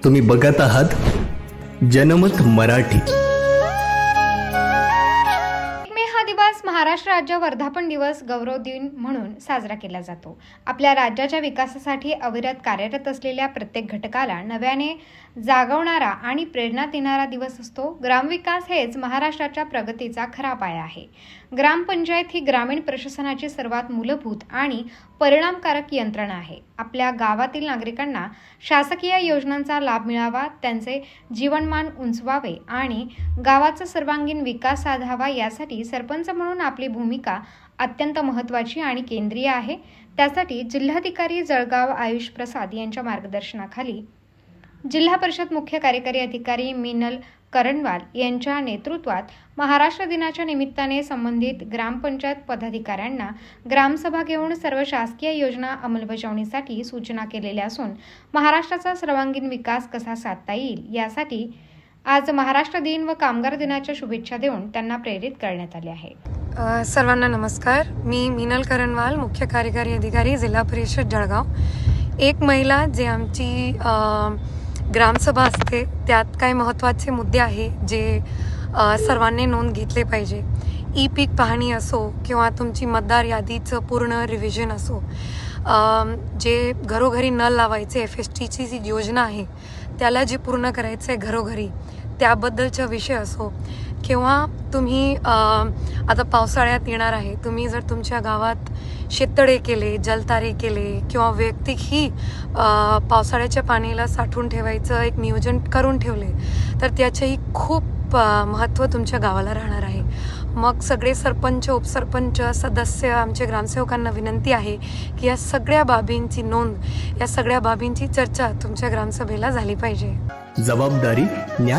तुम्ही बघत आहात जनमत मराठी। हा दिवस महाराष्ट्र राज्य वर्धापन दिवस गौरव दिन म्हणून साजरा केला जातो। आपल्या राज्याच्या विकासासाठी अविरत कार्यरत असलेल्या प्रत्येक घटकाला नव्याने जागवणारा आणि प्रेरणा देणारा दिवस असतो। ग्रामविकास हेच महाराष्ट्राच्या प्रगतीचा खरा पाया आहे। ग्रामपंचायत ही ग्रामीण प्रशासनाची सर्वात मूलभूत आणि परिणामकारक यंत्रणा आहे। आपल्या गावातील नागरिकांना शासकीय योजनांचा लाभ मिळावा, त्यांचे जीवनमान उंचवावे आणि गावाचा सर्वांगीण विकास साधावा यासाठी सरपंच म्हणून आपली भूमिका अत्यंत महत्त्वाची आणि केंद्रीय आहे। त्यासाठी जिल्हाधिकारी जळगाव आयुष प्रसाद यांच्या मार्गदर्शनाखाली जिल्हा परिषद मुख्य कार्यकारी अधिकारी मीनल करणवाल यांच्या नेतृत्वात महाराष्ट्र दिनाच्या निमित्ताने संबंधित ग्रामपंचायत पदाधिकाऱ्यांना ग्रामसभा घेऊन सर्व शासकीय योजना अंमलबजावणीसाठी सूचना केलेल्या असून महाराष्ट्राचा सर्वांगीण विकास कसा साधता येईल यासाठी आज महाराष्ट्र दिन व कामगार दिनाच्या शुभेच्छा देऊन त्यांना प्रेरित करण्यात आले आहे। सर्वांना नमस्कार। मी मीनल करणवाल, मुख्य कार्यकारी अधिकारी, जिल्हा परिषद जळगाव। एक महिला जे आमची ग्रामसभा असते त्यात काही महत्त्वाचे मुद्दे आहे जे सर्वांनी नोंद घेतले पाहिजे। ई पीक पाहणी असो किंवा तुमची मतदार यादीचं पूर्ण रिव्हिजन असो, जे घरोघरी नळ लावायचे FSTची जी योजना आहे त्याला जे पूर्ण करायचं आहे घरोघरी त्याबद्दलचा विषय असो, किंवा तुम्ही आता पावसाळ्यात येणार आहे, तुम्ही जर तुमच्या गावात शेततळे केले, जलतारे केले किंवा वैयक्तिक ही पावसाळ्याच्या पाण्याला साठवून ठेवायचं एक नियोजन करून ठेवले तर त्याचेही खूप महत्त्व तुमच्या गावाला राहणार आहे। मग सगळे सरपंच, उपसरपंच, सदस्य, आमच्या ग्रामसेवकांना विनंती आहे की या सगळ्या बाबींची नोंद, या सगळ्या बाबींची चर्चा तुमच्या ग्रामसभेला झाली पाहिजे। जबाबदारी, न्याय